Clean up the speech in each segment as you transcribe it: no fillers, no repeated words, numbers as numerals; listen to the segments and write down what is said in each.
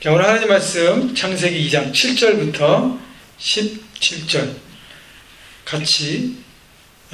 자, 오늘 하나님 말씀 창세기 2장 7절부터 17절 같이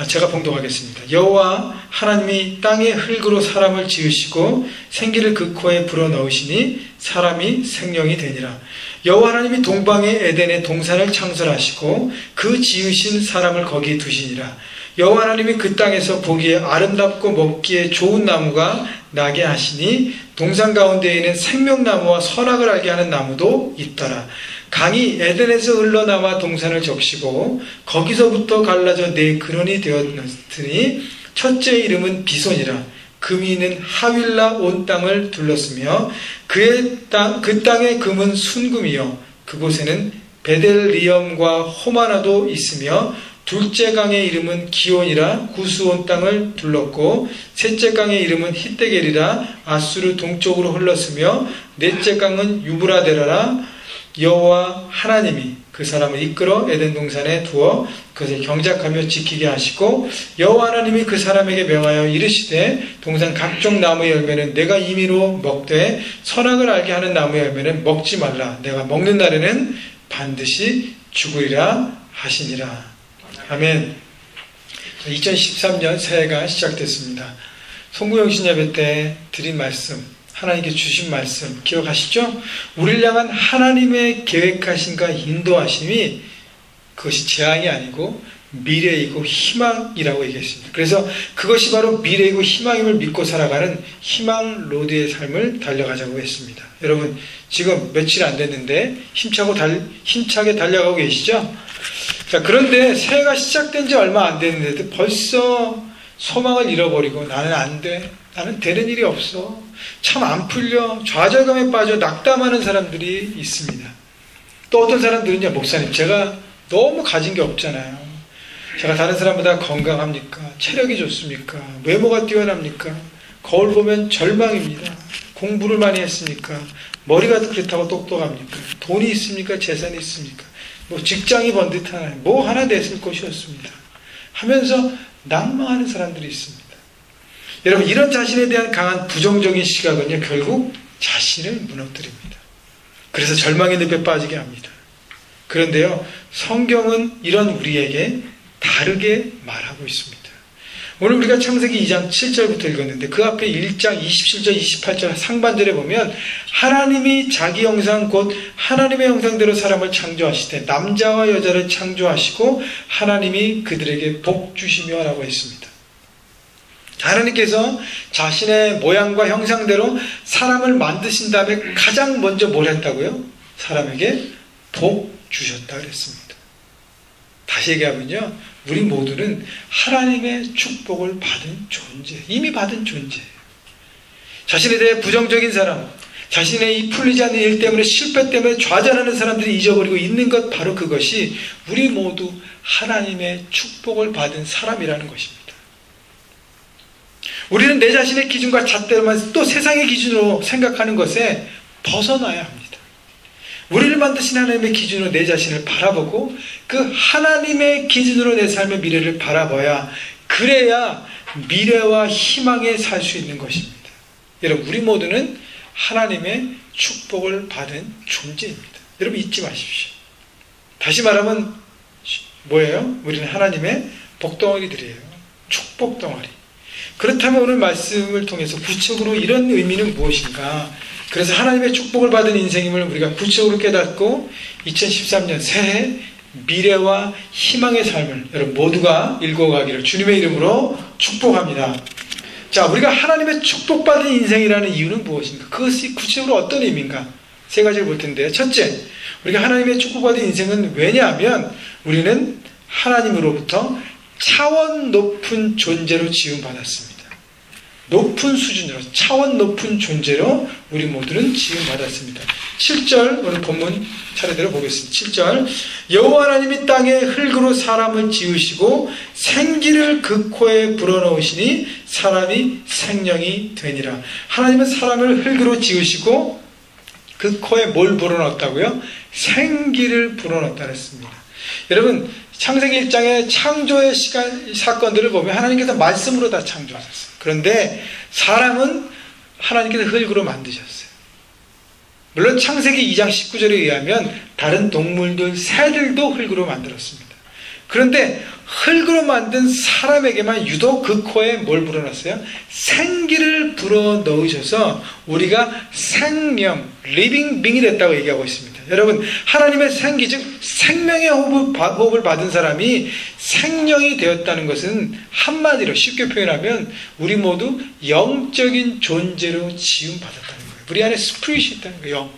제가 봉독하겠습니다. 여호와 하나님이 땅의 흙으로 사람을 지으시고 생기를 그 코에 불어넣으시니 사람이 생명이 되니라. 여호와 하나님이 동방의 에덴의 동산을 창설하시고 그 지으신 사람을 거기에 두시니라. 여호와 하나님이 그 땅에서 보기에 아름답고 먹기에 좋은 나무가 나게 하시니 동산 가운데에는 생명나무와 선악을 알게 하는 나무도 있더라. 강이 에덴에서 흘러나와 동산을 적시고 거기서부터 갈라져 네 근원이 되었으니 첫째 이름은 비손이라. 금이 있는 하윌라 온 땅을 둘렀으며 그 땅의 금은 순금이요 그곳에는 베델리엄과 호마나도 있으며 둘째 강의 이름은 기온이라 구스 온 땅을 둘렀고 셋째 강의 이름은 히데겔이라 아수르 동쪽으로 흘렀으며 넷째 강은 유브라데라라. 여호와 하나님이 그 사람을 이끌어 에덴 동산에 두어 그것을 경작하며 지키게 하시고 여호와 하나님이 그 사람에게 명하여 이르시되 동산 각종 나무의 열매는 내가 임의로 먹되 선악을 알게 하는 나무의 열매는 먹지 말라. 내가 먹는 날에는 반드시 죽으리라 하시니라. 아멘. 2013년 새해가 시작됐습니다. 송구영신 예배 때 드린 말씀, 하나님께 주신 말씀 기억하시죠? 우리를 향한 하나님의 계획하심과 인도하심이 그것이 재앙이 아니고 미래이고 희망이라고 얘기했습니다. 그래서 그것이 바로 미래이고 희망임을 믿고 살아가는 희망 로드의 삶을 달려가자고 했습니다. 여러분 지금 며칠 안 됐는데 힘차게 달려가고 계시죠? 자, 그런데 새해가 시작된 지 얼마 안 됐는데도 벌써 소망을 잃어버리고 나는 안 돼, 나는 되는 일이 없어, 참 안 풀려, 좌절감에 빠져 낙담하는 사람들이 있습니다. 또 어떤 사람들은요, 목사님 제가 너무 가진 게 없잖아요. 제가 다른 사람보다 건강합니까? 체력이 좋습니까? 외모가 뛰어납니까? 거울 보면 절망입니다. 공부를 많이 했습니까? 머리가 그렇다고 똑똑합니까? 돈이 있습니까? 재산이 있습니까? 뭐 직장이 번듯하나요? 뭐 하나 냈을 것이 없습니다 하면서 낭망하는 사람들이 있습니다. 여러분 이런 자신에 대한 강한 부정적인 시각은요 결국 자신을 무너뜨립니다. 그래서 절망의 늪에 빠지게 합니다. 그런데요 성경은 이런 우리에게 다르게 말하고 있습니다. 오늘 우리가 창세기 2장 7절부터 읽었는데 그 앞에 1장 27절 28절 상반절에 보면 하나님이 자기 형상 곧 하나님의 형상대로 사람을 창조하시되 남자와 여자를 창조하시고 하나님이 그들에게 복 주시며 라고 했습니다. 하나님께서 자신의 모양과 형상대로 사람을 만드신 다음에 가장 먼저 뭘 했다고요? 사람에게 복 주셨다 그랬습니다. 다시 얘기하면요 우리 모두는 하나님의 축복을 받은 존재, 이미 받은 존재예요. 자신에 대해 부정적인 사람, 자신의 이 풀리지 않는 일 때문에 실패 때문에 좌절하는 사람들이 잊어버리고 있는 것 바로 그것이 우리 모두 하나님의 축복을 받은 사람이라는 것입니다. 우리는 내 자신의 기준과 잣대로만 또 세상의 기준으로 생각하는 것에 벗어나야 합니다. 우리를 만드신 하나님의 기준으로 내 자신을 바라보고 그 하나님의 기준으로 내 삶의 미래를 바라봐야 그래야 미래와 희망에 살 수 있는 것입니다. 여러분 우리 모두는 하나님의 축복을 받은 존재입니다. 여러분 잊지 마십시오. 다시 말하면 뭐예요? 우리는 하나님의 복덩어리들이에요. 축복덩어리. 그렇다면 오늘 말씀을 통해서 구체적으로 이런 의미는 무엇인가? 그래서 하나님의 축복을 받은 인생임을 우리가 구체적으로 깨닫고 2013년 새해 미래와 희망의 삶을 여러분 모두가 읽어가기를 주님의 이름으로 축복합니다. 자, 우리가 하나님의 축복받은 인생이라는 이유는 무엇인가? 그것이 구체적으로 어떤 의미인가? 세 가지를 볼 텐데요. 첫째, 우리가 하나님의 축복받은 인생은 왜냐하면 우리는 하나님으로부터 차원 높은 존재로 지음받았습니다. 높은 수준으로 차원 높은 존재로 우리 모두는 지음받았습니다. 7절 오늘 본문 차례대로 보겠습니다. 7절 여호와 하나님이 땅에 흙으로 사람을 지으시고 생기를 그 코에 불어넣으시니 사람이 생명이 되니라. 하나님은 사람을 흙으로 지으시고 그 코에 뭘 불어넣었다고요? 생기를 불어넣었다 그랬습니다. 여러분 창세기 1장의 창조의 사건들을 보면 하나님께서 말씀으로 다 창조하셨어요. 그런데 사람은 하나님께서 흙으로 만드셨어요. 물론 창세기 2장 19절에 의하면 다른 동물들, 새들도 흙으로 만들었습니다. 그런데 흙으로 만든 사람에게만 유독 그 코에 뭘 불어넣었어요? 생기를 불어넣으셔서 우리가 생명, 리빙 빙이 됐다고 얘기하고 있습니다. 여러분, 하나님의 생기, 즉 생명의 호흡을 받은 사람이 생명이 되었다는 것은 한마디로 쉽게 표현하면 우리 모두 영적인 존재로 지음받았다는 거예요. 우리 안에 스피릿이 있다는 거예요.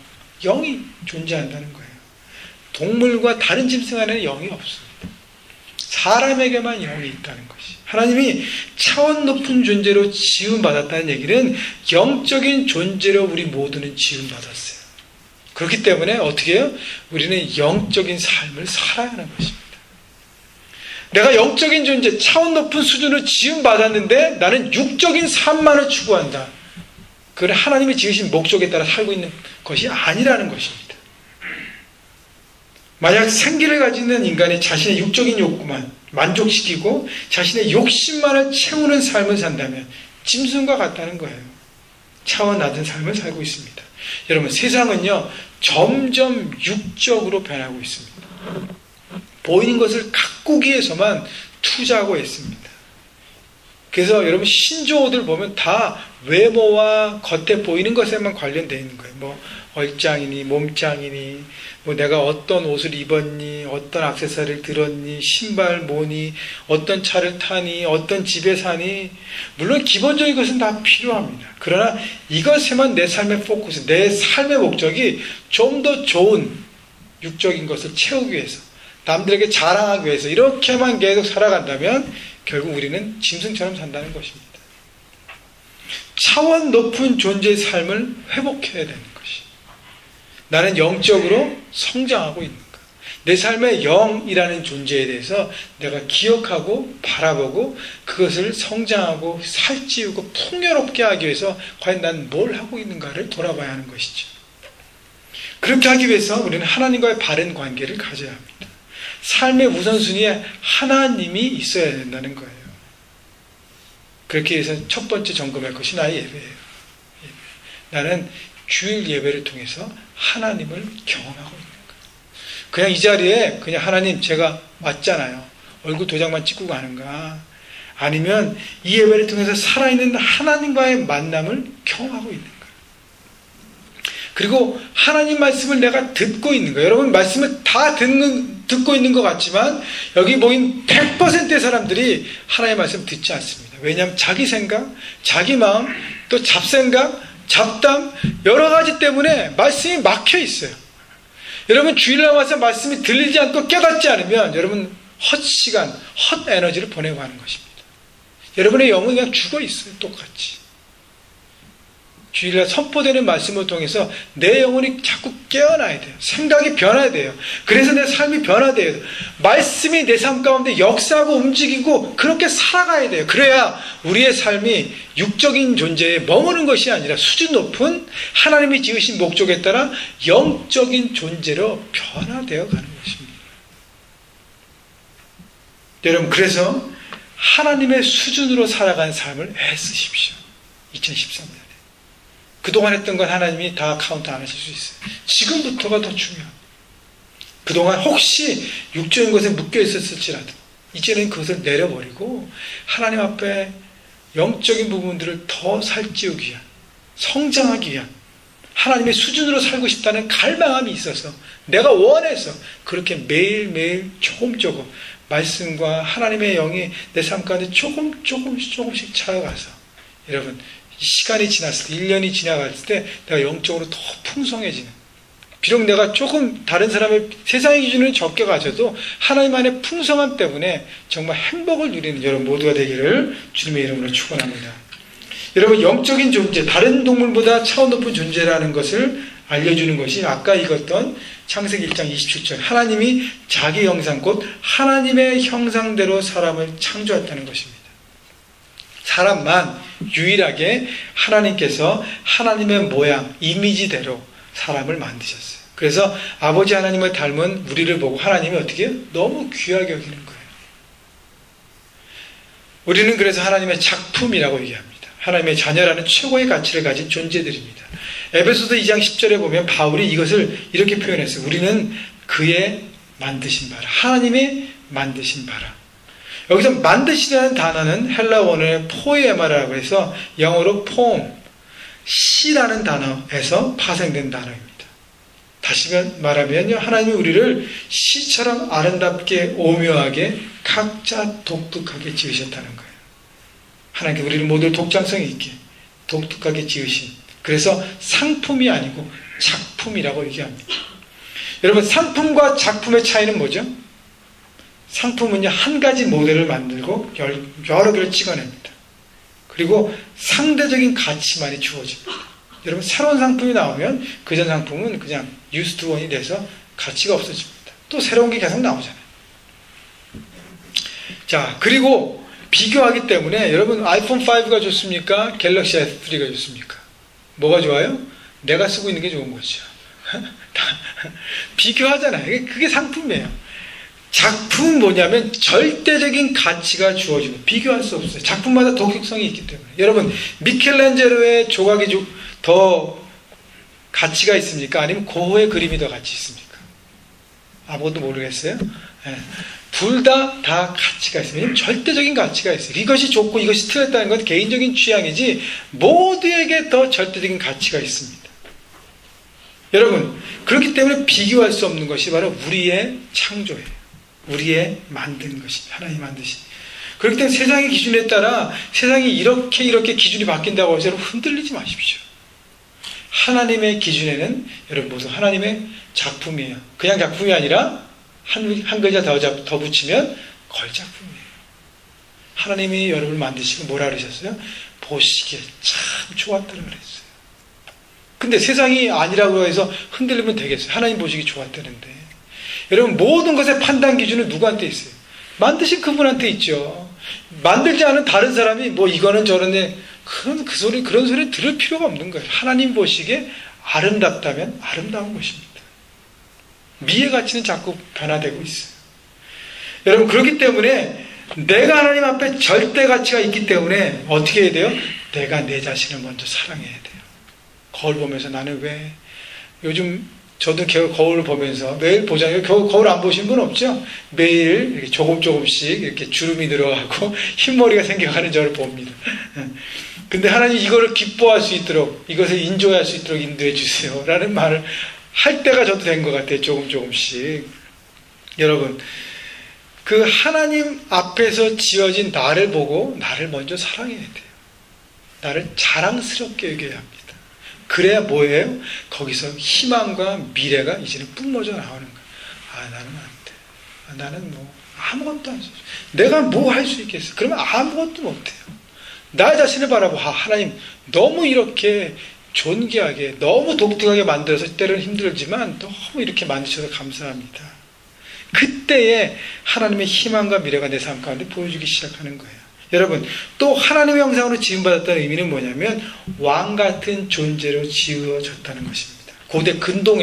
영이 존재한다는 거예요. 동물과 다른 짐승 안에는 영이 없습니다. 사람에게만 영이 있다는 것이. 하나님이 차원 높은 존재로 지음받았다는 얘기는 영적인 존재로 우리 모두는 지음받았어요. 그렇기 때문에 어떻게 해요? 우리는 영적인 삶을 살아야 하는 것입니다. 내가 영적인 존재, 차원 높은 수준으로 지음받았는데 나는 육적인 삶만을 추구한다. 그건 하나님이 지으신 목적에 따라 살고 있는 것이 아니라는 것입니다. 만약 생기를 가지는 인간이 자신의 육적인 욕구만 만족시키고 자신의 욕심만을 채우는 삶을 산다면 짐승과 같다는 거예요. 차원 낮은 삶을 살고 있습니다. 여러분, 세상은요 점점 육적으로 변하고 있습니다. 보이는 것을 가꾸기 위해서만 투자하고 있습니다. 그래서 여러분 신조어들 보면 다 외모와 겉에 보이는 것에만 관련되어 있는 거예요. 뭐 얼짱이니 몸짱이니 뭐 내가 어떤 옷을 입었니, 어떤 액세서리를 들었니, 신발 뭐니, 어떤 차를 타니, 어떤 집에 사니. 물론 기본적인 것은 다 필요합니다. 그러나 이것에만 내 삶의 포커스, 내 삶의 목적이 좀 더 좋은 육적인 것을 채우기 위해서, 남들에게 자랑하기 위해서 이렇게만 계속 살아간다면 결국 우리는 짐승처럼 산다는 것입니다. 차원 높은 존재의 삶을 회복해야 되는 것이. 나는 영적으로 성장하고 있는가? 내 삶의 영이라는 존재에 대해서 내가 기억하고 바라보고 그것을 성장하고 살찌우고 풍요롭게 하기 위해서 과연 난 뭘 하고 있는가를 돌아봐야 하는 것이죠. 그렇게 하기 위해서 우리는 하나님과의 바른 관계를 가져야 합니다. 삶의 우선순위에 하나님이 있어야 된다는 거예요. 그렇게 해서 첫 번째 점검할 것이 나의 예배예요. 나는 주일 예배를 통해서 하나님을 경험하고 있는 거예요. 그냥 이 자리에 그냥 하나님 제가 왔잖아요. 얼굴 도장만 찍고 가는가? 아니면 이 예배를 통해서 살아있는 하나님과의 만남을 경험하고 있는 거예요. 그리고 하나님 말씀을 내가 듣고 있는 거예요. 여러분 말씀을 다 듣고 있는 것 같지만 여기 모인 100%의 사람들이 하나님의 말씀 듣지 않습니다. 왜냐하면 자기 생각, 자기 마음, 또 잡생각, 잡담 여러 가지 때문에 말씀이 막혀 있어요. 여러분 주일날 와서 말씀이 들리지 않고 깨닫지 않으면 여러분 헛시간, 헛에너지를 보내고 하는 것입니다. 여러분의 영은 그냥 죽어 있어요. 똑같이. 주일날 선포되는 말씀을 통해서 내 영혼이 자꾸 깨어나야 돼요. 생각이 변화해야 돼요. 그래서 내 삶이 변화돼야 돼요. 말씀이 내 삶 가운데 역사하고 움직이고 그렇게 살아가야 돼요. 그래야 우리의 삶이 육적인 존재에 머무는 것이 아니라 수준 높은 하나님이 지으신 목적에 따라 영적인 존재로 변화되어 가는 것입니다. 여러분 그래서 하나님의 수준으로 살아가는 삶을 애쓰십시오. 2013년. 그동안 했던 건 하나님이 다 카운트 안 하실 수 있어요. 지금부터가 더 중요합니다. 그동안 혹시 육적인 것에 묶여 있었을지라도 이제는 그것을 내려버리고 하나님 앞에 영적인 부분들을 더 살찌우기 위한, 성장하기 위한 하나님의 수준으로 살고 싶다는 갈망함이 있어서 내가 원해서 그렇게 매일매일 조금 말씀과 하나님의 영이 내 삶 가운데 조금씩 차가서 여러분 시간이 지났을 때, 1년이 지나갔을 때 내가 영적으로 더 풍성해지는, 비록 내가 조금 다른 사람의 세상의 기준으로 적게 가져도 하나님 안의 풍성함 때문에 정말 행복을 누리는 여러분 모두가 되기를 주님의 이름으로 축원합니다. 여러분 영적인 존재, 다른 동물보다 차원 높은 존재라는 것을 알려주는 것이 아까 읽었던 창세기 1장 27절 하나님이 자기 형상 곧 하나님의 형상대로 사람을 창조했다는 것입니다. 사람만 유일하게 하나님께서 하나님의 모양, 이미지대로 사람을 만드셨어요. 그래서 아버지 하나님을 닮은 우리를 보고 하나님이 어떻게 해요? 너무 귀하게 여기는 거예요. 우리는 그래서 하나님의 작품이라고 얘기합니다. 하나님의 자녀라는 최고의 가치를 가진 존재들입니다. 에베소서 2장 10절에 보면 바울이 이것을 이렇게 표현했어요. 우리는 그의 만드신 바라. 하나님의 만드신 바라. 여기서 만드시라는 단어는 헬라 원어의 포에마라고 해서 영어로 폼, 시라는 단어에서 파생된 단어입니다. 다시 말하면요, 하나님이 우리를 시처럼 아름답게 오묘하게 각자 독특하게 지으셨다는 거예요. 하나님께 우리를 모두 독창성 있게 독특하게 지으신, 그래서 상품이 아니고 작품이라고 얘기합니다. 여러분, 상품과 작품의 차이는 뭐죠? 상품은요, 한 가지 모델을 만들고 여러 개를 찍어냅니다. 그리고 상대적인 가치만이 주어집니다. 여러분, 새로운 상품이 나오면 그전 상품은 그냥 used one이 돼서 가치가 없어집니다. 또 새로운 게 계속 나오잖아요. 자, 그리고 비교하기 때문에 여러분, 아이폰 5가 좋습니까? 갤럭시 S3가 좋습니까? 뭐가 좋아요? 내가 쓰고 있는 게 좋은 거죠. 비교하잖아요. 그게 상품이에요. 작품은 뭐냐면 절대적인 가치가 주어지고 비교할 수 없어요. 작품마다 독특성이 있기 때문에. 여러분, 미켈란젤로의 조각이 더 가치가 있습니까? 아니면 고흐의 그림이 더 가치 있습니까? 아무것도 모르겠어요? 네. 둘 다 가치가 있어요. 왜냐하면 절대적인 가치가 있어요. 이것이 좋고 이것이 틀렸다는 건 개인적인 취향이지 모두에게 더 절대적인 가치가 있습니다. 여러분, 그렇기 때문에 비교할 수 없는 것이 바로 우리의 창조예요. 우리의 만든 것이, 하나님 만드신. 그렇기 때문에 세상의 기준에 따라 세상이 이렇게 기준이 바뀐다고 해서 여러분 흔들리지 마십시오. 하나님의 기준에는 여러분 모두 하나님의 작품이에요. 그냥 작품이 아니라 한 글자 더 붙이면 걸작품이에요. 하나님이 여러분을 만드시고 뭐라 그러셨어요? 보시기에 참 좋았다고 그랬어요. 근데 세상이 아니라고 해서 흔들리면 되겠어요? 하나님 보시기 좋았다는데. 여러분, 모든 것의 판단 기준은 누구한테 있어요? 만드신 그분한테 있죠. 만들지 않은 다른 사람이 뭐 이거는 저런데 그런 소리 들을 필요가 없는 거예요. 하나님 보시기에 아름답다면 아름다운 것입니다. 미의 가치는 자꾸 변화되고 있어요. 여러분, 그렇기 때문에 내가 하나님 앞에 절대 가치가 있기 때문에 어떻게 해야 돼요? 내가 내 자신을 먼저 사랑해야 돼요. 거울 보면서 나는 왜 요즘 저도 거울을 보면서 매일 보잖아요. 거울 안 보신 분 없죠? 매일 이렇게 조금씩 이렇게 주름이 늘어가고 흰머리가 생겨가는 저를 봅니다. 근데 하나님 이거를 기뻐할 수 있도록, 이것을 인조할 수 있도록 인도해 주세요. 라는 말을 할 때가 저도 된 것 같아요. 조금씩. 여러분, 그 하나님 앞에서 지어진 나를 보고 나를 먼저 사랑해야 돼요. 나를 자랑스럽게 여겨야 합니다. 그래야 뭐예요? 거기서 희망과 미래가 이제는 뿜어져 나오는 거예요. 아, 나는 안 돼. 아, 나는 뭐 아무것도 안 돼. 내가 뭐 할 수 있겠어? 그러면 아무것도 못해요. 나 자신을 바라보고, 아, 하나님 너무 이렇게 존귀하게, 너무 독특하게 만들어서 때로는 힘들지만 너무 이렇게 만드셔서 감사합니다. 그때에 하나님의 희망과 미래가 내 삶 가운데 보여주기 시작하는 거예요. 여러분, 또 하나님의 형상으로 지음받았다는 의미는 뭐냐면 왕 같은 존재로 지어졌다는 것입니다. 고대 근동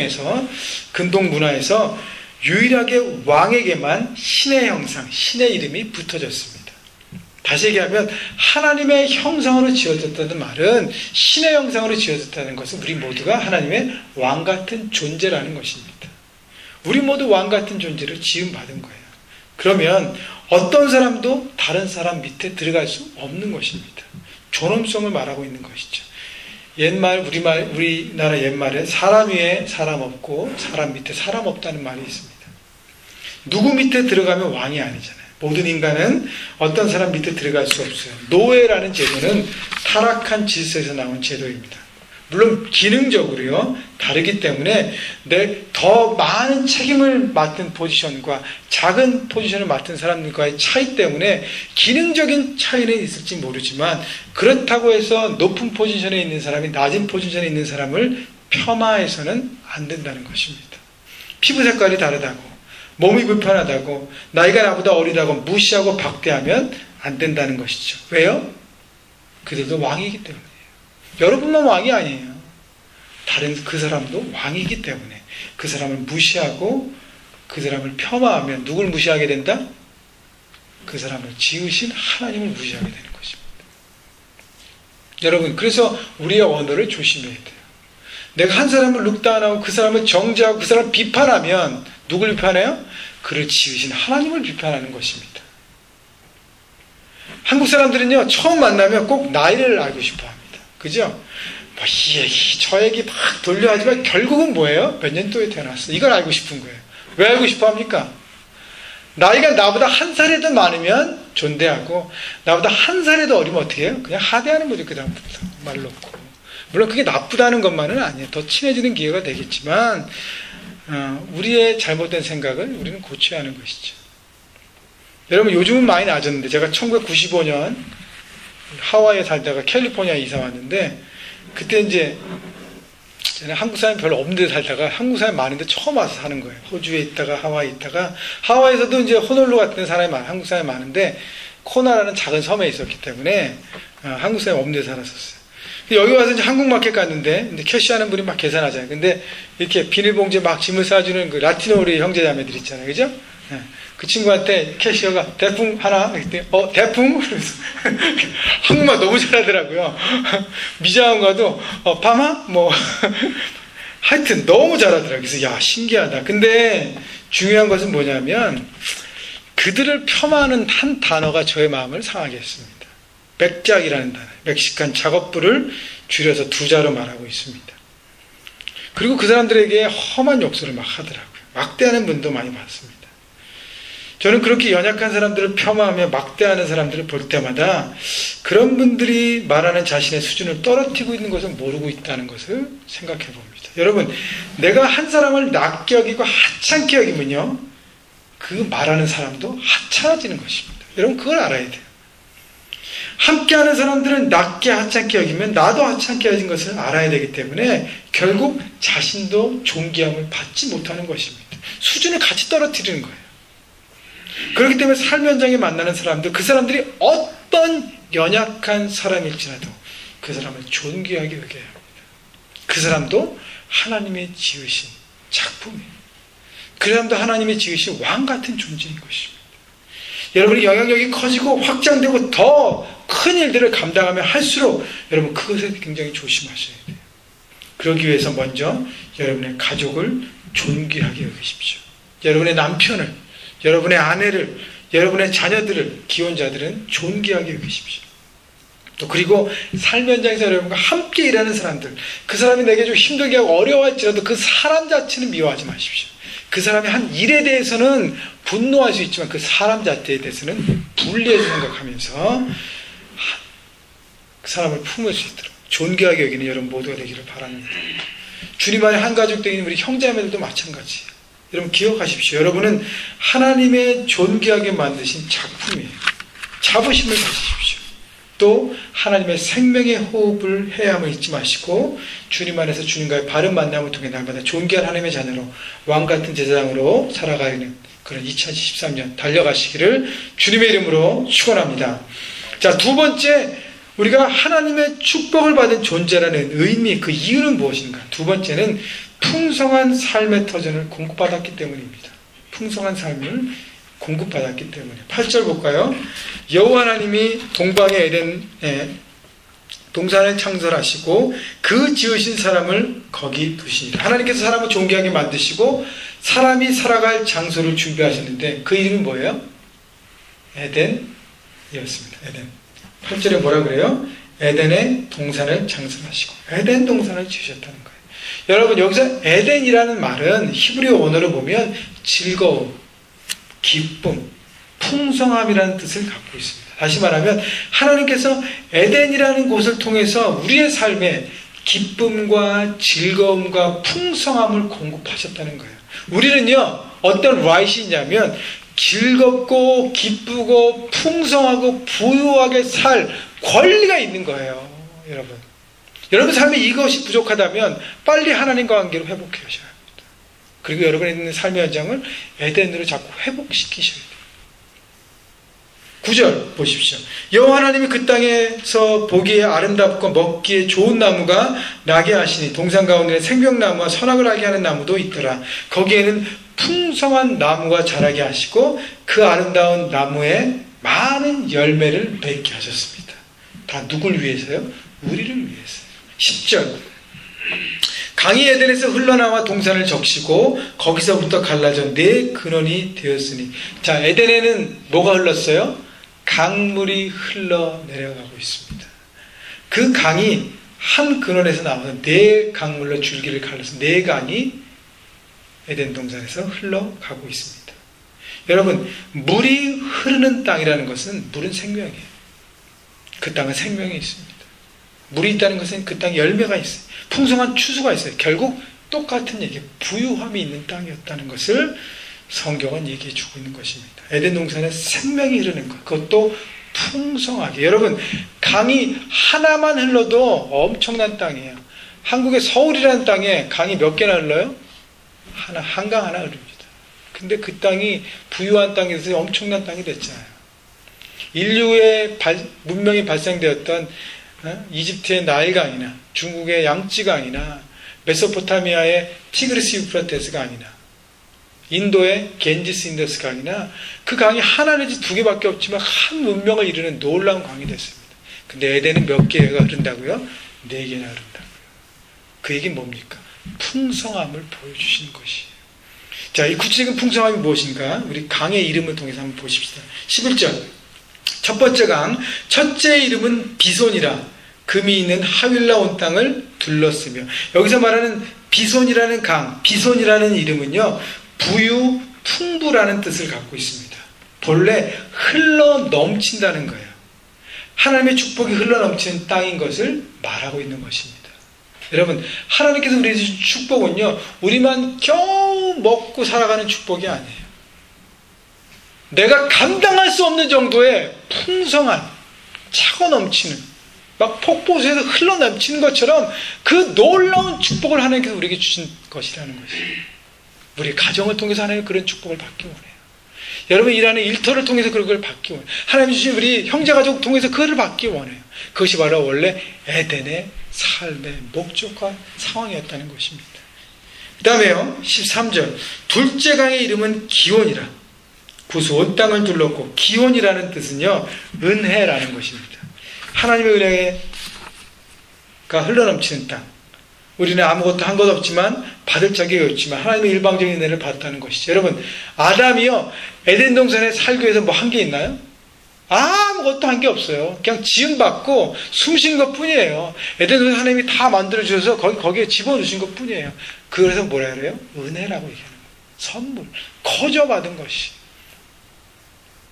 문화에서 유일하게 왕에게만 신의 형상, 신의 이름이 붙어졌습니다. 다시 얘기하면 하나님의 형상으로 지어졌다는 말은 신의 형상으로 지어졌다는 것은 우리 모두가 하나님의 왕 같은 존재라는 것입니다. 우리 모두 왕 같은 존재로 지음받은 거예요. 그러면 어떤 사람도 다른 사람 밑에 들어갈 수 없는 것입니다. 존엄성을 말하고 있는 것이죠. 우리나라 옛말에 사람 위에 사람 없고 사람 밑에 사람 없다는 말이 있습니다. 누구 밑에 들어가면 왕이 아니잖아요. 모든 인간은 어떤 사람 밑에 들어갈 수 없어요. 노예라는 제도는 타락한 질서에서 나온 제도입니다. 물론 기능적으로요 다르기 때문에 더 많은 책임을 맡은 포지션과 작은 포지션을 맡은 사람들과의 차이 때문에 기능적인 차이는 있을지 모르지만, 그렇다고 해서 높은 포지션에 있는 사람이 낮은 포지션에 있는 사람을 폄하해서는 안 된다는 것입니다. 피부 색깔이 다르다고, 몸이 불편하다고, 나이가 나보다 어리다고 무시하고 박대하면 안 된다는 것이죠. 왜요? 그들도 왕이기 때문에. 여러분만 왕이 아니에요. 다른 그 사람도 왕이기 때문에 그 사람을 무시하고 그 사람을 폄하하면 누굴 무시하게 된다? 그 사람을 지으신 하나님을 무시하게 되는 것입니다. 여러분, 그래서 우리의 언어를 조심해야 돼요. 내가 한 사람을 룩다운하고 그 사람을 정죄하고 그 사람을 비판하면 누굴 비판해요? 그를 지으신 하나님을 비판하는 것입니다. 한국 사람들은요, 처음 만나면 꼭 나이를 알고 싶어 합니다. 그죠? 뭐 이 얘기 저 얘기 막 돌려 하지만 결국은 뭐예요? 몇 년도에 태어났어. 이걸 알고 싶은 거예요. 왜 알고 싶어 합니까? 나이가 나보다 한 살이라도 많으면 존대하고 나보다 한 살이라도 어리면 어떻게 해요? 그냥 하대하는 거죠. 그 다음부터 말 놓고. 물론 그게 나쁘다는 것만은 아니에요. 더 친해지는 기회가 되겠지만 우리의 잘못된 생각을 우리는 고쳐야 하는 것이죠. 여러분, 요즘은 많이 나아졌는데 제가 1995년 하와이에 살다가 캘리포니아에 이사 왔는데 그때 이제 저는 한국 사람이 별로 없는 데 살다가 한국 사람이 많은데 처음 와서 사는 거예요. 호주에 있다가 하와이에 있다가 하와이에서도 이제 호놀루 같은 사람이 한국 사람이 많은데 코나라는 작은 섬에 있었기 때문에 한국 사람이 없는 데 살았었어요. 여기 와서 이제 한국 마켓 갔는데 이제 캐시하는 분이 막 계산하잖아요. 근데 이렇게 비닐봉지에 막 짐을 싸주는 그 라티노 우리 형제자매들 있잖아요. 그죠? 그 친구한테 캐시어가 대풍 하나 그랬더니 대풍? 그래서 한국말 너무 잘하더라고요. 미자원과도 파마? 뭐 하여튼 너무 잘하더라고요. 그래서 야, 신기하다. 근데 중요한 것은 뭐냐면 그들을 폄하하는 한 단어가 저의 마음을 상하게 했습니다. 맥작이라는 단어, 멕시칸 작업부를 줄여서 두 자로 말하고 있습니다. 그리고 그 사람들에게 험한 욕설을 막 하더라고요. 막대하는 분도 많이 봤습니다. 저는 그렇게 연약한 사람들을 폄하하며 막대하는 사람들을 볼 때마다 그런 분들이 말하는 자신의 수준을 떨어뜨리고 있는 것을 모르고 있다는 것을 생각해 봅니다. 여러분, 내가 한 사람을 낮게 여기고 하찮게 여기면요, 그 말하는 사람도 하찮아지는 것입니다. 여러분, 그걸 알아야 돼요. 함께하는 사람들은 낮게 하찮게 여기면 나도 하찮게 여긴 것을 알아야 되기 때문에 결국 자신도 존귀함을 받지 못하는 것입니다. 수준을 같이 떨어뜨리는 거예요. 그렇기 때문에 삶 현장에 만나는 사람들, 그 사람들이 어떤 연약한 사람일지라도 그 사람을 존귀하게 여겨야 합니다. 그 사람도 하나님의 지으신 작품이에요. 그 사람도 하나님의 지으신 왕 같은 존재인 것입니다. 여러분의 영향력이 커지고 확장되고 더 큰 일들을 감당하면 할수록 여러분 그것에 굉장히 조심하셔야 돼요. 그러기 위해서 먼저 여러분의 가족을 존귀하게 여기십시오. 여러분의 남편을, 여러분의 아내를, 여러분의 자녀들을, 기혼자들은 존귀하게 여기십시오. 또 그리고 삶 현장에서 여러분과 함께 일하는 사람들, 그 사람이 내게 좀 힘들게 하고 어려워할지라도 그 사람 자체는 미워하지 마십시오. 그 사람이 한 일에 대해서는 분노할 수 있지만 그 사람 자체에 대해서는 분리해서 생각하면서 그 사람을 품을 수 있도록 존귀하게 여기는 여러분 모두가 되기를 바랍니다. 주님 안에 한 가족 되는 우리 형제자매들도 마찬가지예요. 여러분 기억하십시오. 여러분은 하나님의 존귀하게 만드신 작품이에요. 자부심을 가지십시오. 또 하나님의 생명의 호흡을 해야 함을 잊지 마시고 주님 안에서 주님과의 바른 만남을 통해 날마다 존귀한 하나님의 자녀로 왕같은 제사장으로 살아가는 그런 2013년 달려가시기를 주님의 이름으로 축원합니다. 자, 두 번째, 우리가 하나님의 축복을 받은 존재라는 의미, 그 이유는 무엇인가? 두 번째는 풍성한 삶의 터전을 공급받았기 때문입니다. 풍성한 삶을 공급받았기 때문에. 8절 볼까요? 여호와 하나님이 동방의 에덴에 동산을 창설하시고 그 지으신 사람을 거기 두시니라. 하나님께서 사람을 존귀하게 만드시고 사람이 살아갈 장소를 준비하셨는데 그 이름은 뭐예요? 에덴이었습니다. 에덴. 8절에 뭐라 그래요? 에덴의 동산을 창설하시고 에덴 동산을 지으셨다는 거예요. 여러분, 여기서 에덴이라는 말은 히브리어 원어로 보면 즐거움, 기쁨, 풍성함이라는 뜻을 갖고 있습니다. 다시 말하면 하나님께서 에덴이라는 곳을 통해서 우리의 삶에 기쁨과 즐거움과 풍성함을 공급하셨다는 거예요. 우리는요, 어떤 라이트이냐면 즐겁고 기쁘고 풍성하고 부유하게 살 권리가 있는 거예요. 여러분 삶에 이것이 부족하다면 빨리 하나님과 관계를 회복하셔야 합니다. 그리고 여러분이 있는 삶의 현장을 에덴으로 자꾸 회복시키셔야 돼요. 9절 보십시오. 여호와 하나님이 그 땅에서 보기에 아름답고 먹기에 좋은 나무가 나게 하시니 동산 가운데 생명나무와 선악을 알게 하는 나무도 있더라. 거기에는 풍성한 나무가 자라게 하시고 그 아름다운 나무에 많은 열매를 맺게 하셨습니다. 다 누굴 위해서요? 우리를 위해서. 10절. 강이 에덴에서 흘러나와 동산을 적시고 거기서부터 갈라져 네 근원이 되었으니. 자, 에덴에는 뭐가 흘렀어요? 강물이 흘러내려가고 있습니다. 그 강이 한 근원에서 나와서 네 강물로 줄기를 갈라서 네 강이 에덴 동산에서 흘러가고 있습니다. 여러분, 물이 흐르는 땅이라는 것은 물은 생명이에요. 그 땅은 생명이 있습니다. 물이 있다는 것은 그 땅에 열매가 있어요. 풍성한 추수가 있어요. 결국 똑같은 얘기, 부유함이 있는 땅이었다는 것을 성경은 얘기해 주고 있는 것입니다. 에덴 동산에 생명이 흐르는 것, 그것도 풍성하게. 여러분, 강이 하나만 흘러도 엄청난 땅이에요. 한국의 서울이라는 땅에 강이 몇 개나 흘러요? 한강 하나 흐릅니다. 근데 그 땅이 부유한 땅에서 엄청난 땅이 됐잖아요. 인류의 문명이 발생되었던 이집트의 나일강이나 중국의 양찌강이나 메소포타미아의 티그리스 유프라테스 강이나 인도의 겐지스 인더스 강이나 그 강이 하나 내지 두 개밖에 없지만 한 문명을 이루는 놀라운 강이 됐습니다. 근데 에덴은 몇 개가 흐른다고요? 4개나 흐른다고요. 그 얘기는 뭡니까? 풍성함을 보여주시는 것이에요. 자, 이 구체적인 풍성함이 무엇인가? 우리 강의 이름을 통해서 한번 보십시다. 11절. 첫 번째 강, 첫째 이름은 비손이라 금이 있는 하윌라 온 땅을 둘렀으며. 여기서 말하는 비손이라는 강, 비손이라는 이름은요, 부유, 풍부라는 뜻을 갖고 있습니다. 본래 흘러 넘친다는 거예요. 하나님의 축복이 흘러 넘치는 땅인 것을 말하고 있는 것입니다. 여러분, 하나님께서 우리에게 주신 축복은요, 우리만 겨우 먹고 살아가는 축복이 아니에요. 내가 감당할 수 없는 정도의 풍성한, 차고 넘치는, 막 폭포수에서 흘러 넘치는 것처럼 그 놀라운 축복을 하나님께서 우리에게 주신 것이라는 것이에요. 우리 가정을 통해서 하나님 그런 축복을 받기 원해요. 여러분 일하는 일터를 통해서 그런 걸 받기 원해요. 하나님 주신 우리 형제가족 통해서 그걸 받기 원해요. 그것이 바로 원래 에덴의 삶의 목적과 상황이었다는 것입니다. 그 다음에요, 13절. 둘째 강의 이름은 기온이라. 구수 온 땅을 둘렀고, 기온이라는 뜻은요, 은혜라는 것입니다. 하나님의 은혜가 흘러넘치는 땅. 우리는 아무것도 한 것 없지만 받을 자격이 없지만 하나님의 일방적인 은혜를 받았다는 것이죠. 여러분, 아담이요, 에덴 동산에 살기 위해서 뭐 한 게 있나요? 아무것도 한 게 없어요. 그냥 지음받고 숨 쉬는 것 뿐이에요. 에덴 동산 하나님이 다 만들어주셔서 거기에 집어넣으신 것 뿐이에요. 그래서 뭐라 그래요? 은혜라고 얘기하는 거예요. 선물, 거저 받은 것이.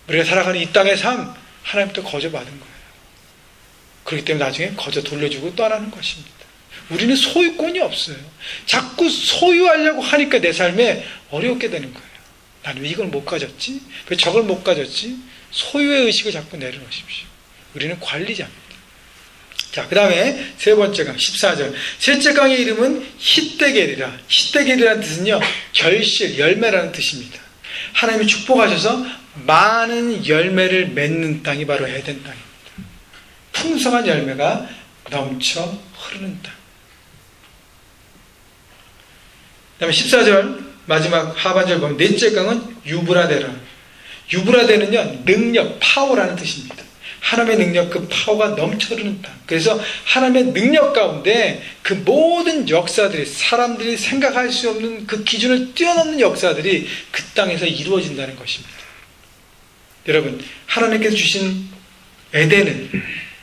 우리가 살아가는 이 땅의 삶, 하나님부터 거저 받은 거예요. 그렇기 때문에 나중에 거저 돌려주고 떠나는 것입니다. 우리는 소유권이 없어요. 자꾸 소유하려고 하니까 내 삶에 어렵게 되는 거예요. 나는 왜 이걸 못 가졌지? 왜 저걸 못 가졌지? 소유의 의식을 자꾸 내려놓으십시오. 우리는 관리자입니다. 자, 그 다음에 세 번째 강, 14절. 셋째 강의 이름은 히데겔이라. 히데겔이라는 뜻은요, 결실, 열매라는 뜻입니다. 하나님이 축복하셔서 많은 열매를 맺는 땅이 바로 에덴 땅입니다. 풍성한 열매가 넘쳐 흐르는 땅. 그 다음에 14절 마지막 하반절 보면 넷째 강은 유브라데라. 유브라데는요, 능력, 파워라는 뜻입니다. 하나님의 능력, 그 파워가 넘쳐 흐르는 땅. 그래서 하나님의 능력 가운데 그 모든 역사들이, 사람들이 생각할 수 없는 그 기준을 뛰어넘는 역사들이 그 땅에서 이루어진다는 것입니다. 여러분, 하나님께서 주신 에덴은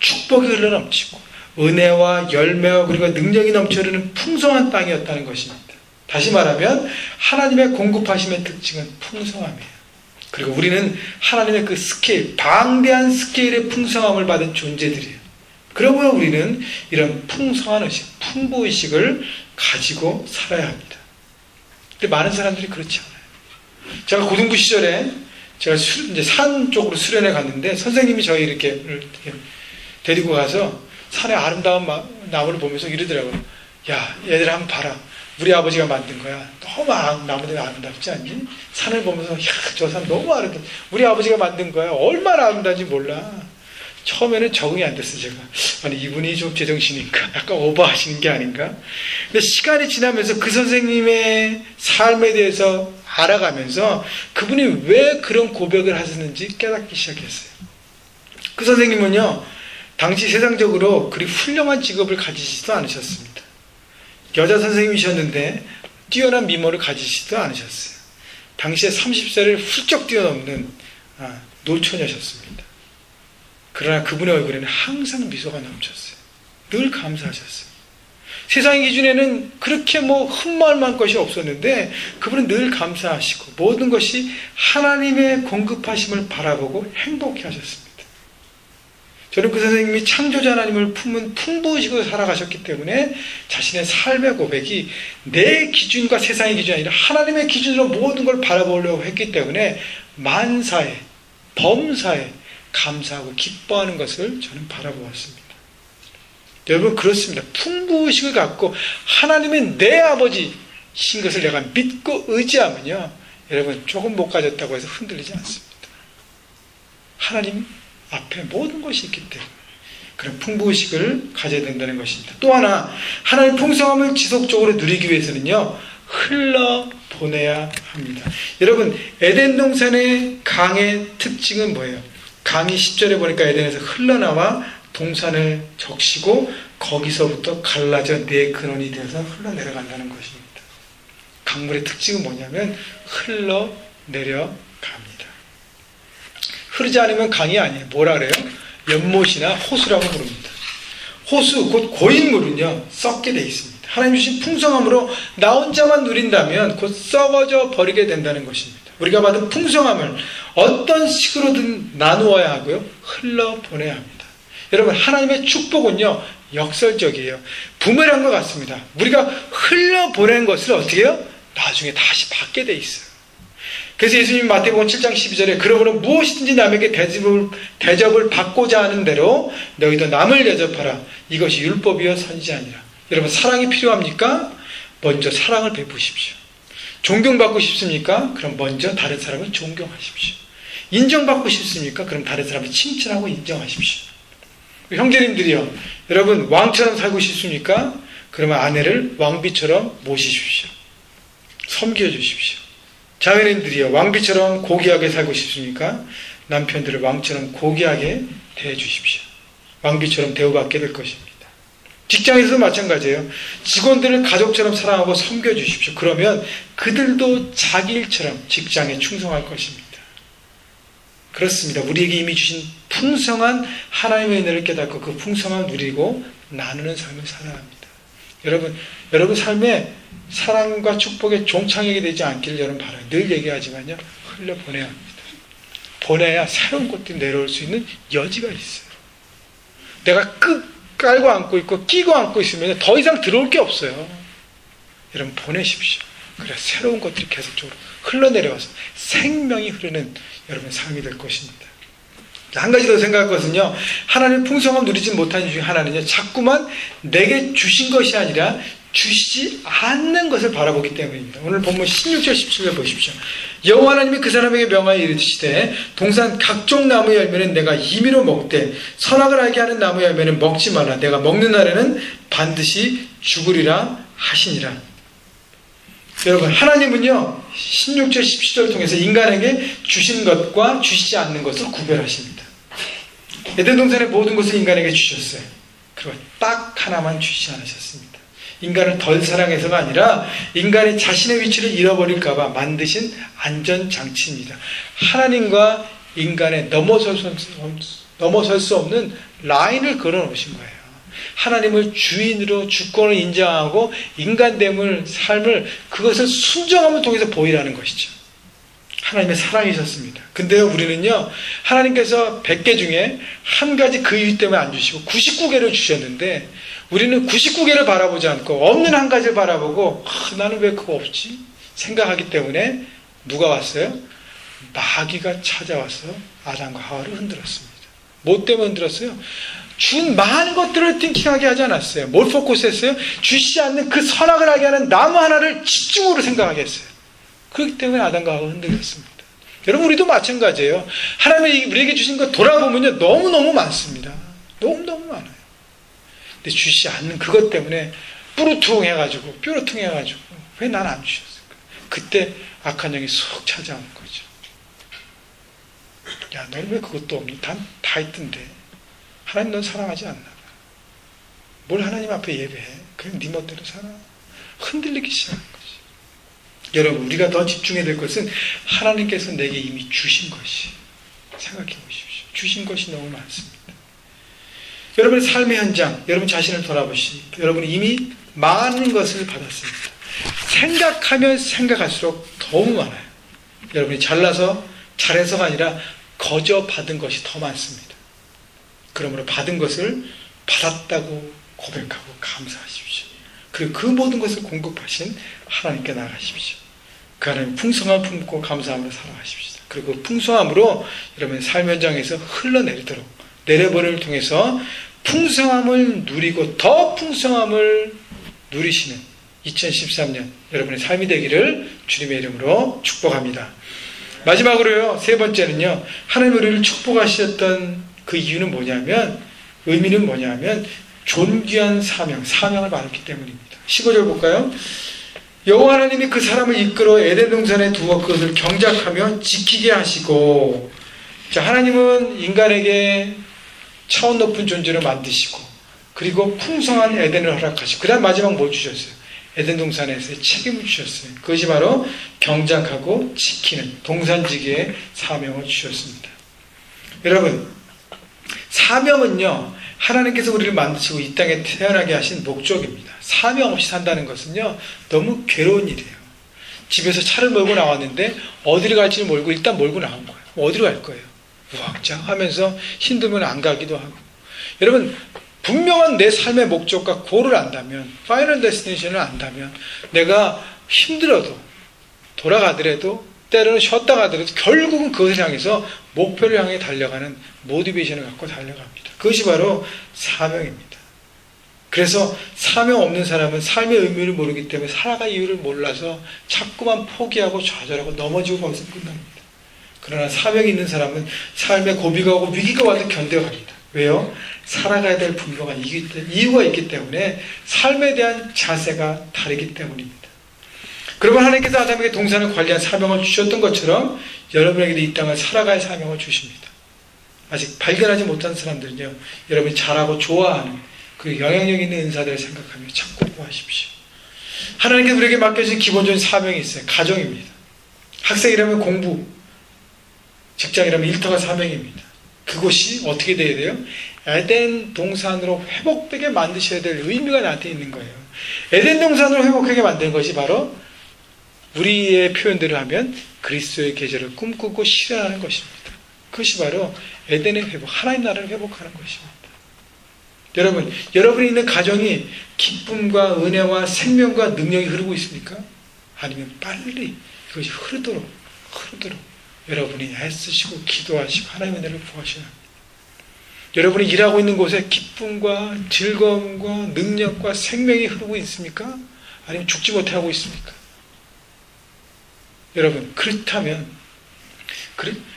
축복이 흘러넘치고 은혜와 열매와 그리고 능력이 넘쳐 흐르는 풍성한 땅이었다는 것입니다. 다시 말하면 하나님의 공급하심의 특징은 풍성함이에요. 그리고 우리는 하나님의 그 스케일, 방대한 스케일의 풍성함을 받은 존재들이에요. 그러므로 우리는 이런 풍성한 의식, 풍부의식을 가지고 살아야 합니다. 근데 많은 사람들이 그렇지 않아요. 제가 고등부 시절에 제가 이제 산 쪽으로 수련회 갔는데 선생님이 저희 이렇게 데리고 가서 산의 아름다운 나무를 보면서 이러더라고요. 야, 얘들아 한번 봐라. 우리 아버지가 만든 거야. 너무 나무들이 아름답지 않니? 산을 보면서, 야, 저 산 너무 아름답다. 우리 아버지가 만든 거야. 얼마나 아름다운지 몰라. 처음에는 적응이 안 됐어, 제가. 아니, 이분이 좀 제정신인가? 약간 오버하시는 게 아닌가? 근데 시간이 지나면서 그 선생님의 삶에 대해서 알아가면서 그분이 왜 그런 고백을 하셨는지 깨닫기 시작했어요. 그 선생님은요, 당시 세상적으로 그리 훌륭한 직업을 가지시지도 않으셨습니다. 여자 선생님이셨는데 뛰어난 미모를 가지시지도 않으셨어요. 당시에 30세를 훌쩍 뛰어넘는 노처녀셨습니다. 그러나 그분의 얼굴에는 항상 미소가 넘쳤어요. 늘 감사하셨어요. 세상의 기준에는 그렇게 흠말만 것이 없었는데 그분은 늘 감사하시고 모든 것이 하나님의 공급하심을 바라보고 행복해 하셨습니다. 저는 그 선생님이 창조자 하나님을 품은 풍부의식으로 살아가셨기 때문에 자신의 삶의 고백이 내 기준과 세상의 기준이 아니라 하나님의 기준으로 모든 걸 바라보려고 했기 때문에 만사에, 범사에 감사하고 기뻐하는 것을 저는 바라보았습니다. 여러분 그렇습니다. 풍부의식을 갖고 하나님은 내 아버지신 것을 내가 믿고 의지하면요, 여러분 조금 못 가졌다고 해서 흔들리지 않습니다. 하나님 앞에 모든 것이 있기 때문에 그런 풍부의식을 가져야 된다는 것입니다. 또 하나, 하나님의 풍성함을 지속적으로 누리기 위해서는요, 흘러보내야 합니다. 여러분, 에덴 동산의 강의 특징은 뭐예요? 강이 10절에 보니까 에덴에서 흘러나와 동산을 적시고 거기서부터 갈라져 네 근원이 되어서 흘러내려간다는 것입니다. 강물의 특징은 뭐냐면 흘러내려갑니다. 흐르지 않으면 강이 아니에요. 뭐라 그래요? 연못이나 호수라고 부릅니다. 호수, 곧 고인물은요, 썩게 돼 있습니다. 하나님 주신 풍성함으로 나 혼자만 누린다면 곧 썩어져 버리게 된다는 것입니다. 우리가 받은 풍성함을 어떤 식으로든 나누어야 하고요, 흘러보내야 합니다. 여러분, 하나님의 축복은요, 역설적이에요. 부메랑과 같습니다. 우리가 흘러보낸 것을 어떻게 해요? 나중에 다시 받게 돼 있어요. 그래서 예수님 마태복음 7장 12절에 그러므로 무엇이든지 남에게 대접을 받고자 하는 대로 너희도 남을 대접하라. 이것이 율법이요 선지자니라. 여러분, 사랑이 필요합니까? 먼저 사랑을 베푸십시오. 존경받고 싶습니까? 그럼 먼저 다른 사람을 존경하십시오. 인정받고 싶습니까? 그럼 다른 사람을 칭찬하고 인정하십시오. 형제님들이요, 여러분 왕처럼 살고 싶습니까? 그러면 아내를 왕비처럼 모시십시오. 섬겨주십시오. 자매님들이요, 왕비처럼 고귀하게 살고 싶습니까? 남편들을 왕처럼 고귀하게 대해주십시오. 왕비처럼 대우받게 될 것입니다. 직장에서도 마찬가지예요. 직원들을 가족처럼 사랑하고 섬겨주십시오. 그러면 그들도 자기 일처럼 직장에 충성할 것입니다. 그렇습니다. 우리에게 이미 주신 풍성한 하나님의 은혜를 깨닫고 그 풍성함을 누리고 나누는 삶을 살아야 합니다. 여러분 삶에 사랑과 축복의 종착역이 되지 않기를 여러분 바라요. 늘 얘기하지만요, 흘려보내야 합니다. 보내야 새로운 것들이 내려올 수 있는 여지가 있어요. 내가 깔고 안고 있고 끼고 안고 있으면 더 이상 들어올 게 없어요. 여러분 보내십시오. 그래 새로운 것들이 계속적으로 흘러내려와서 생명이 흐르는 여러분의 삶이 될 것입니다. 한 가지 더 생각할 것은요, 하나님의 풍성함 누리지 못하는 이유 중에 하나는요, 자꾸만 내게 주신 것이 아니라 주시지 않는 것을 바라보기 때문입니다. 오늘 본문 16절 17절 보십시오. 여호와 하나님이 그 사람에게 명하여 이르시되 동산 각종 나무 열매는 내가 임의로 먹되 선악을 알게 하는 나무 열매는 먹지 말라. 내가 먹는 날에는 반드시 죽으리라 하시니라. 여러분, 하나님은요 16절 17절을 통해서 인간에게 주신 것과 주시지 않는 것을 구별하십니다. 에덴 동산의 모든 것을 인간에게 주셨어요. 그리고 딱 하나만 주시지 않으셨습니다. 인간을 덜 사랑해서가 아니라 인간이 자신의 위치를 잃어버릴까 봐 만드신 안전장치입니다. 하나님과 인간의 넘어설 수 없는 라인을 걸어놓으신 거예요. 하나님을 주인으로 주권을 인정하고 인간됨을 삶을 그것을 순종함을 통해서 보이라는 것이죠. 하나님의 사랑이셨습니다. 근데요, 우리는요, 하나님께서 100개 중에 한 가지 그 이유 때문에 안 주시고 99개를 주셨는데 우리는 99개를 바라보지 않고 없는 한 가지를 바라보고 나는 왜 그거 없지? 생각하기 때문에 누가 왔어요? 마귀가 찾아와서 아담과 하와를 흔들었습니다. 뭐 때문에 흔들었어요? 준 많은 것들을 띵킹하게 하지 않았어요. 뭘 포커스했어요? 주시지 않는 그 선악을 하게 하는 나무 하나를 집중으로 생각하게 했어요. 그렇기 때문에 아담과 하와가 흔들렸습니다. 여러분, 우리도 마찬가지예요. 하나님이 우리에게 주신 거 돌아보면요, 너무너무 많습니다. 너무너무 많아요. 근데 주시지 않는 그것 때문에 뾰루퉁해가지고 왜 난 안 주셨을까? 그때 악한 영이 쏙 찾아오는 거죠. 야, 너는 왜 그것도 없니? 다 있던데. 하나님 넌 사랑하지 않나 봐. 뭘 하나님 앞에 예배해? 그냥 네 멋대로 살아. 흔들리기 시작하는 거지. 여러분, 우리가 더 집중해야 될 것은 하나님께서 내게 이미 주신 것이, 생각해 보십시오. 주신 것이 너무 많습니다. 여러분의 삶의 현장, 여러분 자신을 돌아보시니 여러분이 이미 많은 것을 받았습니다. 생각하면 생각할수록 너무 많아요. 여러분이 잘해서가 아니라 거저 받은 것이 더 많습니다. 그러므로 받은 것을 받았다고 고백하고 감사하십시오. 그리고 그 모든 것을 공급하신 하나님께 나아가십시오. 그 하나님 풍성함을 품고 감사함으로 살아가십시오. 그리고 그 풍성함으로 여러분의 삶 현장에서 흘러내리도록, 내려버림을 통해서 풍성함을 누리고 더 풍성함을 누리시는 2013년 여러분의 삶이 되기를 주님의 이름으로 축복합니다. 마지막으로요, 세 번째는요, 하나님 우리를 축복하셨던 그 이유는 뭐냐면, 의미는 뭐냐면 존귀한 사명을 받았기 때문입니다. 15절 볼까요? 여호와 하나님이 그 사람을 이끌어 에덴 동산에 두어 그것을 경작하며 지키게 하시고, 자, 하나님은 인간에게 차원 높은 존재를 만드시고 그리고 풍성한 에덴을 허락하시고, 그 다음 마지막 뭘 주셨어요? 에덴 동산에서의 책임을 주셨어요. 그것이 바로 경작하고 지키는 동산지기의 사명을 주셨습니다. 여러분, 사명은요, 하나님께서 우리를 만드시고 이 땅에 태어나게 하신 목적입니다. 사명 없이 산다는 것은요, 너무 괴로운 일이에요. 집에서 차를 몰고 나왔는데 어디를 갈지를 모르고 일단 몰고 나온 거예요. 어디로 갈 거예요? 우왕좌왕 하면서 힘들면 안 가기도 하고. 여러분, 분명한 내 삶의 목적과 고를 안다면, 파이널 데스티네이션을 안다면, 내가 힘들어도, 돌아가더라도, 때로는 쉬었다 가더라도 결국은 그것을 향해서 목표를 향해 달려가는 모티베이션을 갖고 달려갑니다. 그것이 바로 사명입니다. 그래서 사명 없는 사람은 삶의 의미를 모르기 때문에 살아갈 이유를 몰라서 자꾸만 포기하고 좌절하고 넘어지고 거기서 끝납니다. 그러나 사명이 있는 사람은 삶의 고비가 오고 위기가 와도 견뎌갑니다. 왜요? 살아가야 될 분명한 이유가 있기 때문에 삶에 대한 자세가 다르기 때문입니다. 그러면 하나님께서 아담에게 동산을 관리한 사명을 주셨던 것처럼 여러분에게도 이 땅을 살아갈 사명을 주십니다. 아직 발견하지 못한 사람들은요, 여러분이 잘하고 좋아하는 그 영향력 있는 은사들을 생각하며 찾고 구하십시오. 하나님께서 우리에게 맡겨진 기본적인 사명이 있어요. 가정입니다. 학생이라면 공부, 직장이라면 일터가 사명입니다. 그곳이 어떻게 돼야 돼요? 에덴 동산으로 회복되게 만드셔야 될 의미가 나한테 있는 거예요. 에덴 동산으로 회복하게 만드는 것이 바로 우리의 표현대로 하면 그리스도의 계절을 꿈꾸고 실현하는 것입니다. 그것이 바로 에덴의 회복, 하나님 나라를 회복하는 것입니다. 여러분, 여러분이 있는 가정이 기쁨과 은혜와 생명과 능력이 흐르고 있습니까? 아니면 빨리 이것이 흐르도록 여러분이 애쓰시고 기도하시고 하나님의 은혜를 구하셔야 합니다. 여러분이 일하고 있는 곳에 기쁨과 즐거움과 능력과 생명이 흐르고 있습니까? 아니면 죽지 못해 하고 있습니까? 여러분, 그렇다면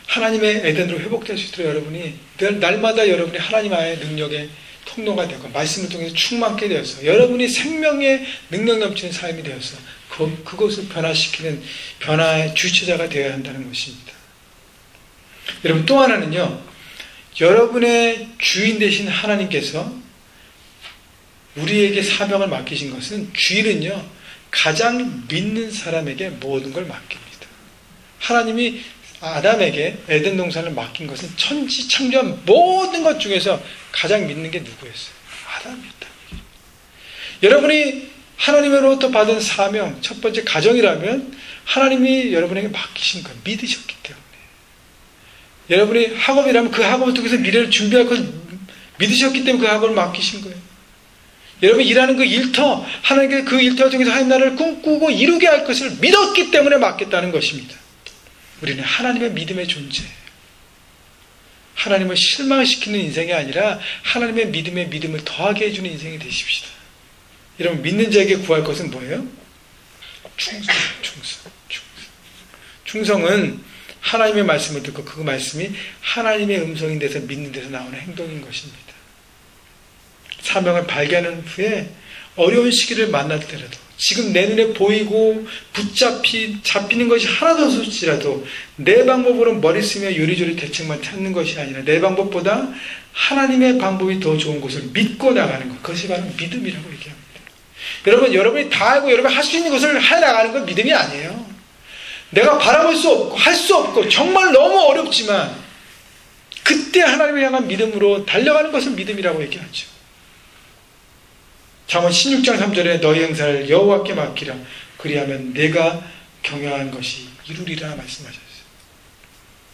하나님의 에덴으로 회복될 수 있도록 여러분이 날마다 여러분이 하나님 아의 능력의 통로가 되고 말씀을 통해서 충만케 되어서 여러분이 생명의 능력 넘치는 삶이 되어서 그것을 변화시키는 변화의 주체자가 되어야 한다는 것입니다. 여러분, 또 하나는요, 여러분의 주인 되신 하나님께서 우리에게 사명을 맡기신 것은, 주인은요, 가장 믿는 사람에게 모든 걸 맡깁니다. 하나님이 아담에게 에덴 동산을 맡긴 것은 천지창조한 모든 것 중에서 가장 믿는 게 누구였어요? 아담이었다. 여러분이 하나님으로부터 받은 사명, 첫 번째 가정이라면 하나님이 여러분에게 맡기신 걸 믿으셨기 때문에, 여러분이 학업이라면 그 학업을 통해서 미래를 준비할 것을 믿으셨기 때문에 그 학업을 맡기신 거예요. 여러분이 일하는 그 일터, 하나님께 그 일터 중에서 하나님 나라를 꿈꾸고 이루게 할 것을 믿었기 때문에 맡겼다는 것입니다. 우리는 하나님의 믿음의 존재예요. 하나님을 실망시키는 인생이 아니라 하나님의 믿음에 믿음을 더하게 해주는 인생이 되십시다. 여러분, 믿는 자에게 구할 것은 뭐예요? 충성은 하나님의 말씀을 듣고 그 말씀이 하나님의 음성인 데서 믿는 데서 나오는 행동인 것입니다. 사명을 발견한 후에 어려운 시기를 만날 때라도 지금 내 눈에 보이고 잡히는 것이 하나도 없을지라도 내 방법으로 머리 쓰며 요리조리 대책만 찾는 것이 아니라 내 방법보다 하나님의 방법이 더 좋은 것을 믿고 나가는 것, 그것이 바로 믿음이라고 얘기합니다. 여러분, 여러분이 다 알고 여러분이 할 수 있는 것을 해나가는 건 믿음이 아니에요. 내가 바라볼 수 없고 할 수 없고 정말 너무 어렵지만 그때 하나님을 향한 믿음으로 달려가는 것을 믿음이라고 얘기하죠. 잠언 16장 3절에 너희 행사를 여호와께 맡기라. 그리하면 내가 경영한 것이 이루리라 말씀하셨어요.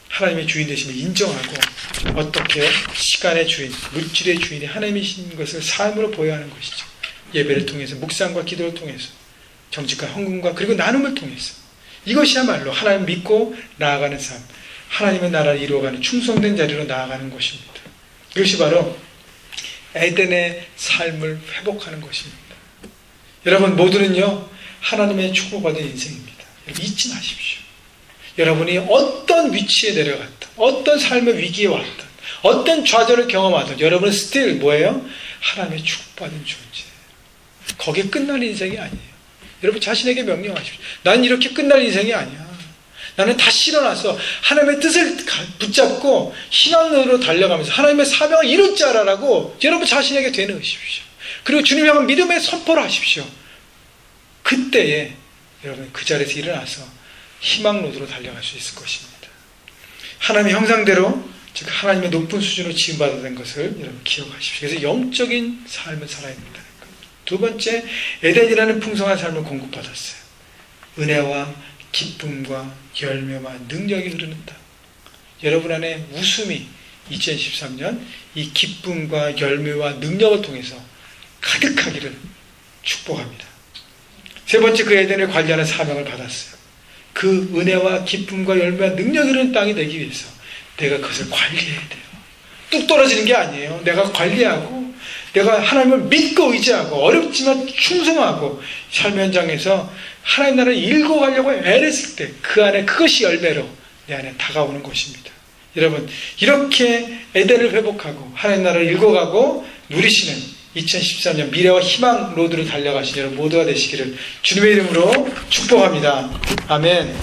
하나님의 주인 되심을 인정하고 어떻게 시간의 주인, 물질의 주인이 하나님이신 것을 삶으로 보여야 하는 것이죠. 예배를 통해서, 묵상과 기도를 통해서, 정직과 헌금과 그리고 나눔을 통해서 이것이야말로 하나님 믿고 나아가는 삶, 하나님의 나라를 이루어가는 충성된 자리로 나아가는 것입니다. 이것이 바로 에덴의 삶을 회복하는 것입니다. 여러분 모두는요 하나님의 축복받은 인생입니다. 잊지 마십시오. 여러분이 어떤 위치에 내려갔든 어떤 삶의 위기에 왔든 어떤 좌절을 경험하든 여러분은 still 뭐예요? 하나님의 축복받은 존재예요. 거기에 끝날 인생이 아니에요. 여러분 자신에게 명령하십시오. 나는 이렇게 끝날 인생이 아니야. 나는 다시 일어나서 하나님의 뜻을 붙잡고 신앙으로 달려가면서 하나님의 사명을 이룰 자라라고 여러분 자신에게 되뇌으십시오. 그리고 주님 향한 믿음의 선포를 하십시오. 그때에 여러분 그 자리에서 일어나서 희망로드로 달려갈 수 있을 것입니다. 하나님의 형상대로 즉 하나님의 높은 수준으로 지음받은 것을 여러분 기억하십시오. 그래서 영적인 삶을 살아야 된다는 것. 두 번째, 에덴이라는 풍성한 삶을 공급받았어요. 은혜와 기쁨과 열매와 능력이 흐르는 땅. 여러분 안에 웃음이 2013년 이 기쁨과 열매와 능력을 통해서 가득하기를 축복합니다. 세 번째, 그 에덴을 관리하는 사명을 받았어요. 그 은혜와 기쁨과 열매와 능력이 흐르는 땅이 되기 위해서 내가 그것을 관리해야 돼요. 뚝 떨어지는 게 아니에요. 내가 관리하고 내가 하나님을 믿고 의지하고 어렵지만 충성하고 삶 현장에서 하나님 나라를 읽어가려고 애랬을 때 그 안에 그것이 열매로 내 안에 다가오는 것입니다. 여러분 이렇게 에덴을 회복하고 하나님 나라를 읽어가고 누리시는 2013년 미래와 희망 로드로 달려가신 여러분 모두가 되시기를 주님의 이름으로 축복합니다. 아멘.